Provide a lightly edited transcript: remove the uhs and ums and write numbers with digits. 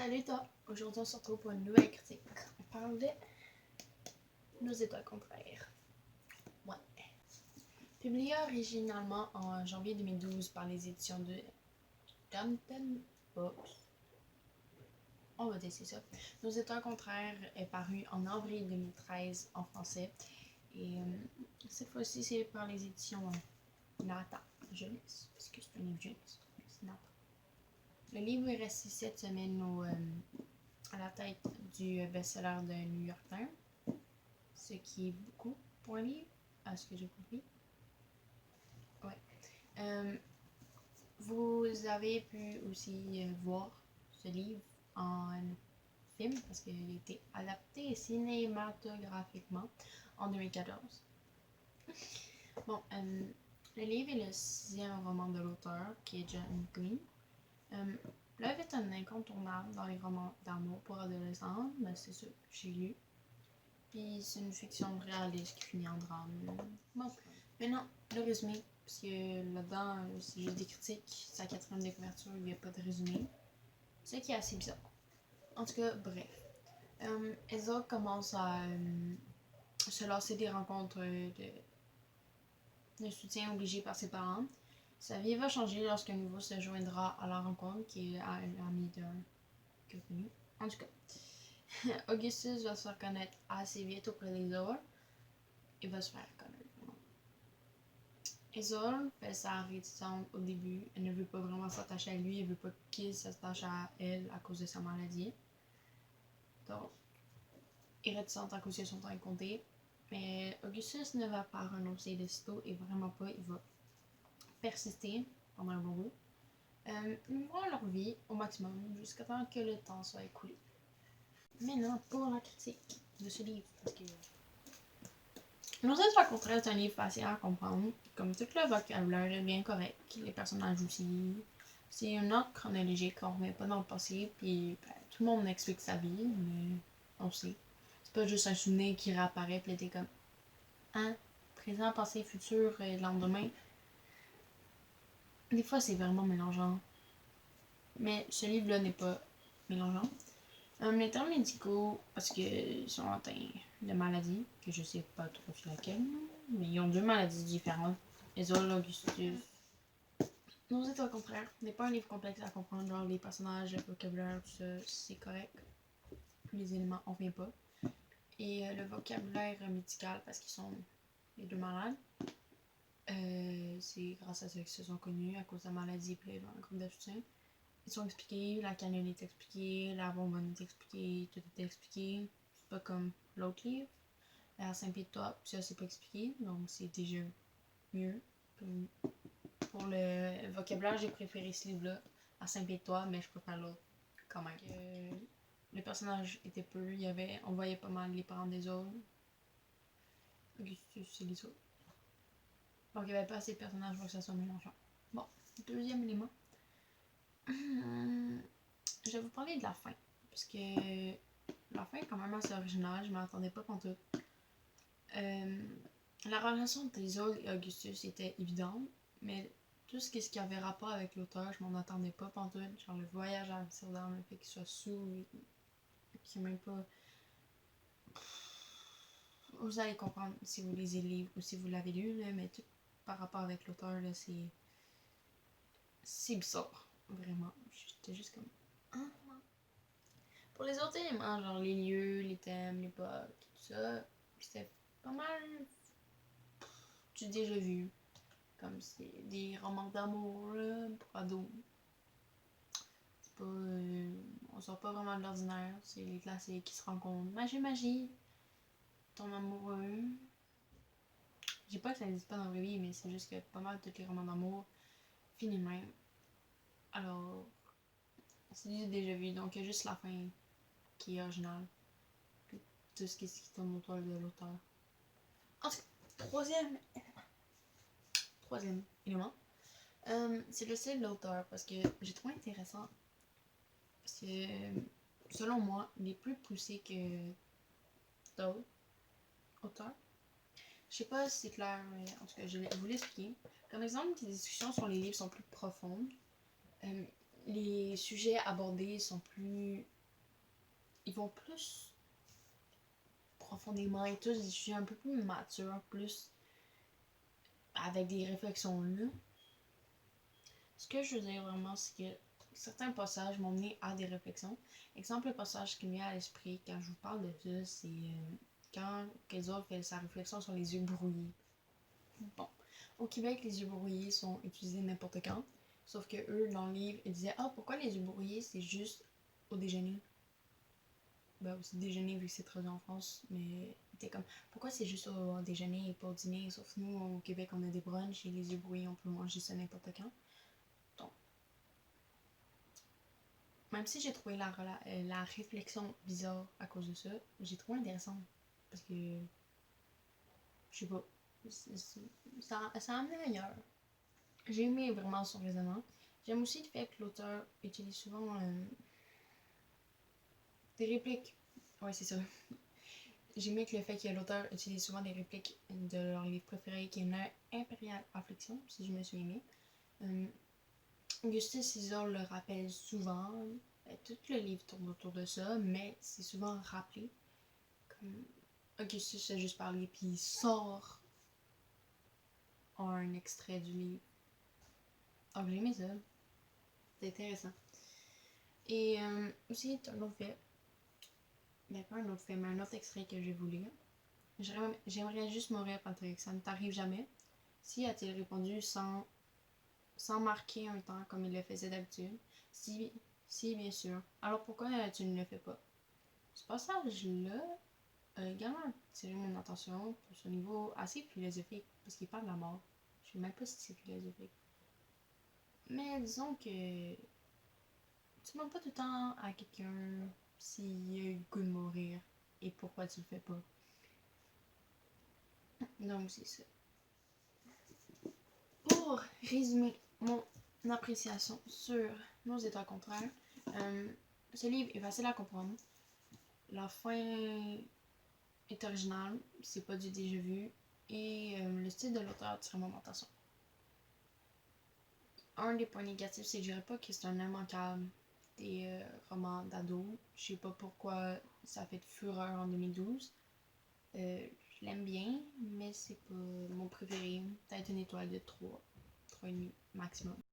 Salut toi! Aujourd'hui on se retrouve pour une nouvelle critique. On parle de Nos étoiles contraires. Ouais. Publié originalement en janvier 2012 par les éditions de Danton Books. On va tester ça. Nos étoiles contraires est paru en avril 2013 en français. Et cette fois-ci c'est par les éditions Nathan Jeunesse. Parce que c'est un livre jeunesse. C'est Nathan. Le livre est resté cette semaine à la tête du best-seller de New York Times, ce qui est beaucoup pour un livre, à ce que j'ai compris. Ouais. Vous avez pu aussi voir ce livre en film, parce qu'il a été adapté cinématographiquement en 2014. Bon, le livre est le 6e roman de l'auteur, qui est John Green. L'œuvre est un incontournable dans les romans d'amour pour adolescents, mais c'est ça, j'ai lu. Puis c'est une fiction réaliste qui finit en drame. Bon, maintenant, le résumé, parce que là-dedans, c'est juste des critiques, c'est la 4e de couverture, il n'y a pas de résumé. Ce qui est assez bizarre. En tout cas, bref. Elsa commence à se lancer des rencontres de soutien obligé par ses parents. Sa vie va changer lorsqu'un nouveau se joindra à la rencontre, qui est un ami d'un que connu. En tout cas, Augustus va se faire connaître assez vite auprès d'Isole. Il va se faire connaître. Isole fait sa réticence au début. Elle ne veut pas vraiment s'attacher à lui. Elle veut pas qu'il s'attache à elle à cause de sa maladie. Donc, il est réticente à cause de son temps compté. Mais Augustus ne va pas renoncer de sitôt et vraiment pas. Il va persister pendant un bon bout. Ils vont leur vie au maximum jusqu'à temps que le temps soit écoulé. Maintenant, pour la critique de ce livre, parce que Nos étoiles contraires est un livre facile à comprendre, comme tout le vocabulaire est bien correct, les personnages aussi. C'est un ordre chronologique, on revient pas dans le passé, puis tout le monde explique sa vie, mais on sait. C'est pas juste un souvenir qui réapparaît, puis t'es comme hein, présent, passé, futur, lendemain. Des fois c'est vraiment mélangeant. Mais ce livre-là n'est pas mélangeant. Les termes médicaux, parce qu'ils sont atteints de maladies, que je sais pas trop sur laquelle, mais ils ont 2 maladies différentes. Isole, Augustus. Nos étoiles contraires n'est pas un livre complexe à comprendre, genre les personnages, le vocabulaire, tout ça, c'est correct. Les éléments, on vient pas. Et le vocabulaire médical, parce qu'ils sont les 2 malades, c'est grâce à ça qu'ils se sont connus, à cause de la maladie, puis dans le groupe de soutien. Ils sont expliqués, la cannule est expliquée, la bonbonne est expliquée, tout est expliqué. C'est pas comme l'autre livre. À Saint-Pied-de-Toi, ça c'est pas expliqué, donc c'est déjà mieux. Pour le vocabulaire, j'ai préféré ce livre-là à Saint-Pied-de-Toi, mais je préfère l'autre quand même. Le personnage était peu, on voyait pas mal les parents des autres. Augustus, c'est les autres. Donc il n'y avait pas assez de personnages pour que ça soit mélangeant. Bon, deuxième élément. Je vais vous parler de la fin, parce que la fin est quand même assez originale, je m'en attendais pas pantoute. La relation entre Isole et Augustus était évidente, mais tout ce qui avait rapport avec l'auteur, je m'en attendais pas pantoute. Genre le voyage à Amsterdam, le fait qu'il soit sous, qu'il n'y a même pas... Vous allez comprendre si vous lisez le livre ou si vous l'avez lu, là, mais tout par rapport avec l'auteur, là, c'est bizarre, vraiment. J'étais juste comme... Hein? Pour les autres éléments, genre les lieux, les thèmes, l'époque, tout ça, c'était pas mal du déjà vu. Comme c'est des romans d'amour là, pour ados. C'est pas... on sort pas vraiment de l'ordinaire, c'est les classiques qui se rencontrent. Magie, magie, ton amoureux. Je dis pas que ça n'existe pas dans la vraie vie, mais c'est juste que pas mal de tous les romans d'amour finissent même. Alors, c'est déjà vu, donc il y a juste la fin qui est originale. Puis tout ce qui tourne autour de l'auteur. En tout cas, troisième élément, c'est le style de l'auteur, parce que j'ai trouvé intéressant. Parce que, selon moi, il est plus poussé que d'autres auteurs. Je sais pas si c'est clair, mais en tout cas, je vais vous l'expliquer. Comme exemple, les discussions sur les livres sont plus profondes. les sujets abordés sont plus... Ils vont plus profondément et tous des sujets un peu plus matures, plus avec des réflexions là. Ce que je veux dire vraiment, c'est que certains passages m'ont mené à des réflexions. Exemple, le passage qui me vient à l'esprit quand je vous parle de ça, c'est quand Kaiser fait sa réflexion sur les yeux brouillés. Bon, au Québec, les yeux brouillés sont utilisés n'importe quand. Sauf que eux, dans le livre, ils disaient ah, pourquoi les yeux brouillés, c'est juste au déjeuner. Ben, aussi déjeuner vu que c'est traduit en France, mais c'était comme pourquoi c'est juste au déjeuner et pas au dîner. Sauf nous, au Québec, on a des brunchs et les yeux brouillés, on peut manger ça n'importe quand. Donc, même si j'ai trouvé la réflexion bizarre à cause de ça, j'ai trouvé intéressant. Parce que, je sais pas, ça amené ailleurs. J'ai aimé vraiment son raisonnement. J'aime aussi le fait que l'auteur utilise souvent des répliques. Ouais, c'est ça. J'aime que le fait que l'auteur utilise souvent des répliques de leur livre préféré, qui est Impérial Affliction, si je me souviens bien. Augustus César le rappelle souvent. Tout le livre tourne autour de ça, mais c'est souvent rappelé. Comme Augustus a juste parlé, puis il sort un extrait du livre. Ah, j'ai aimé ça. C'est intéressant. Et aussi, un autre fait. Mais pas un autre fait, mais un autre extrait que j'ai voulu. J'aimerais juste mourir, Patrick. Ça ne t'arrive jamais. Si a-t-il répondu sans marquer un temps comme il le faisait d'habitude. Si, bien sûr. Alors pourquoi tu ne le fais pas? Ce passage-là a également attiré mon attention pour son niveau assez philosophique, parce qu'il parle de la mort. Je ne sais même pas si c'est philosophique. Mais disons que tu demandes pas tout le temps à quelqu'un s'il a eu le goût de mourir et pourquoi tu le fais pas. Donc c'est ça. Pour résumer mon appréciation sur Nos états contraires, ce livre est facile à comprendre. La fin est originale, c'est pas du déjà vu, et le style de l'auteur attire mon attention. Un des points négatifs, c'est que je dirais pas que c'est un immanquable des romans d'ado. Je sais pas pourquoi ça a fait de fureur en 2012. Je l'aime bien, mais c'est pas mon préféré. Peut-être une étoile de 3, 3,5 maximum.